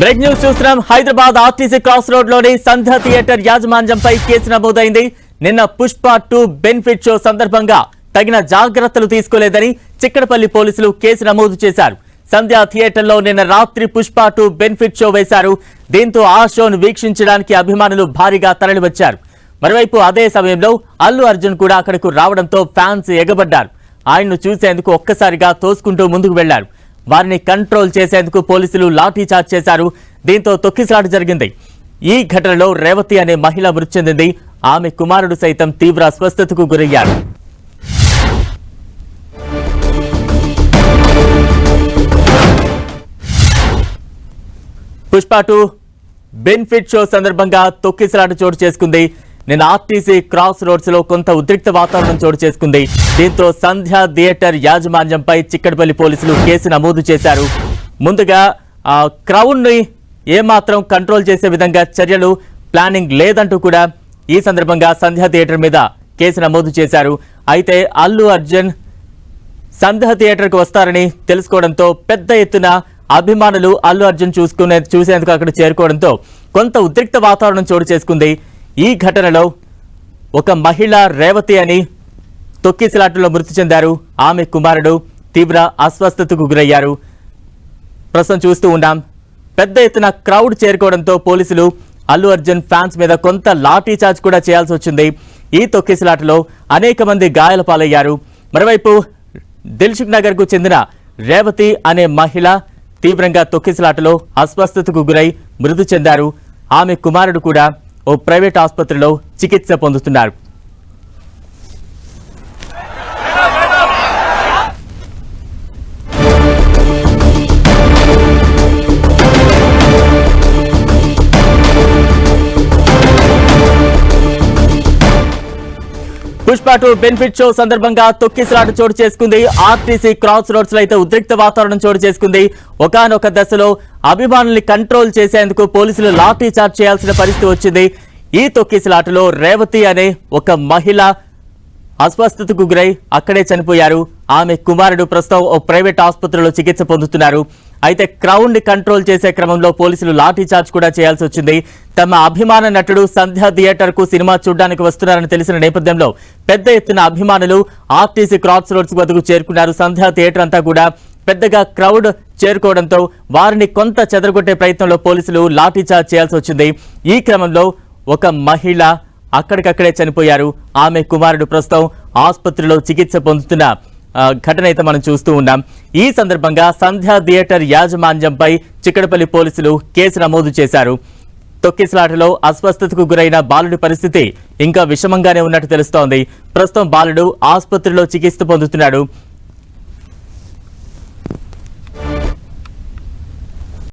Break news చూస్తున్నాం. Hyderabad RTC cross road లోని సంధ్య theatre యాజమాన్యంపై కేసు నమోదైంది. నిన్న పుష్ప 2 బెనిఫిట్ షో సందర్భంగా తగిన జాగ్రత్తలు తీసుకోలేదని చిక్కడపల్లి పోలీసులు కేసు నమోదు చేశారు. సంధ్య థియేటర్లో నిన్న రాత్రి పుష్ప 2 బెనిఫిట్ షో వేశారు. దీంతో ఆ షోను వీక్షించడానికి అభిమానులు భారీగా తరలివచ్చారు. మరోవైపు అదే సమయంలో అల్లు అర్జున్ కూడా అక్కడకు రావడంతో ఫ్యాన్స్ ఎగబడ్డారు. ఆయన్ను చూసేందుకు ఒక్కసారిగా తోసుకుంటూ ముందుకు వెళ్లారు. వారిని కంట్రోల్ చేసేందుకు పోలీసులు లాఠీచార్జ్ చేశారు. దీంతో తొక్కిసలాట జరిగింది. ఈ ఘటనలో రేవతి అనే మహిళ మృతి చెందింది. ఆమె కుమారుడు సైతం తీవ్ర అస్వస్థతకు గురయ్యారు. పుష్ప 2 బెనిఫిట్ షో సందర్భంగా తొక్కిసలాట చోటు చేసుకుంది. నిన్న ఆర్టీసీ క్రాస్ రోడ్స్ లో కొంత ఉద్రిక్త వాతావరణం చోటు చేసుకుంది. దీంతో సంధ్య థియేటర్ యాజమాన్యంపై చిక్కడపల్లి పోలీసులు కేసు నమోదు చేశారు. ముందుగా క్రౌడ్ ని ఏమాత్రం కంట్రోల్ చేసే విధంగా చర్యలు ప్లానింగ్ లేదంటూ కూడా ఈ సందర్భంగా సంధ్య థియేటర్ మీద కేసు నమోదు చేశారు. అయితే అల్లు అర్జున్ సంధ్య థియేటర్కు వస్తారని తెలుసుకోవడంతో పెద్ద ఎత్తున అభిమానులు అల్లు అర్జున్ చూసేందుకు అక్కడ చేరుకోవడంతో కొంత ఉద్రిక్త వాతావరణం చోటు చేసుకుంది. ఈ ఘటనలో ఒక మహిళ రేవతి అని తొక్కిసలాటలో మృతి చెందారు. ఆమె కుమారుడు తీవ్ర అస్వస్థతకు గురయ్యారు. ప్రస్తుతం చూస్తూ ఉన్నాం. పెద్ద ఎత్తున క్రౌడ్ చేరుకోవడంతో పోలీసులు అల్లు అర్జున్ ఫ్యాన్స్ మీద కొంత లాఠీ చార్జ్ కూడా చేయాల్సి వచ్చింది. ఈ తొక్కిసలాటలో అనేక మంది గాయాల పాలయ్యారు. మరోవైపు దిల్సుఖ్ నగర్ కు చెందిన రేవతి అనే మహిళ తీవ్రంగా తొక్కిసలాటలో అస్వస్థతకు గురై మృతి చెందారు. ఆమె కుమారుడు కూడా ఓ ప్రైవేట్ ఆసుపత్రిలో చికిత్స పొందుతున్నారు. పుష్ప 2 బెనిఫిట్ షో సందర్భంగా తొక్కిసలాట చోటు చేసుకుంది. ఆర్టీసీ క్రాస్ రోడ్స్ లో అయితే ఉద్రిక్త వాతావరణం చోటు చేసుకుంది. ఒకానొక దశలో అభిమానుల్ని కంట్రోల్ చేసేందుకు పోలీసులు లాఠీ చార్జ్ చేయాల్సిన పరిస్థితి వచ్చింది. ఈ తొక్కిసలాటలో రేవతి అనే ఒక మహిళ అస్వస్థతకు గురై అక్కడే చనిపోయారు. ఆమె కుమారుడు ప్రస్తుతం ఓ ప్రైవేట్ ఆసుపత్రిలో చికిత్స పొందుతున్నారు. అయితే క్రౌడ్ ని కంట్రోల్ చేసే క్రమంలో పోలీసులు లాఠీ చార్జ్ కూడా చేయాల్సి వచ్చింది. తమ అభిమాన నటుడు సంధ్య థియేటర్ కు సినిమా చూడడానికి వస్తున్నారని తెలిసిన నేపథ్యంలో పెద్ద ఎత్తున అభిమానులు ఆర్టీసీ క్రాస్ రోడ్స్ వద్దకు చేరుకున్నారు. సంధ్య థియేటర్ అంతా కూడా పెద్దగా క్రౌడ్ చేరుకోవడంతో వారిని కొంత చెదరగొట్టే ప్రయత్నంలో పోలీసులు లాఠీ చార్జ్ చేయాల్సి వచ్చింది. ఈ క్రమంలో ఒక మహిళ అక్కడికక్కడే చనిపోయారు. ఆమె కుమారుడు ప్రస్తుతం ఆసుపత్రిలో చికిత్స పొందుతున్న ఘటన అయితే మనం చూస్తూ ఉన్నాం. ఈ సందర్భంగా సంధ్య థియేటర్ యాజమాన్యంపై చిక్కడపల్లి పోలీసులు కేసు నమోదు చేశారు. తొక్కిసలాటలో అస్వస్థతకు గురైన బాలుడి పరిస్థితి ఇంకా విషమంగానే ఉన్నట్టు తెలుస్తోంది. ప్రస్తుతం బాలుడు ఆసుపత్రిలో చికిత్స పొందుతున్నాడు.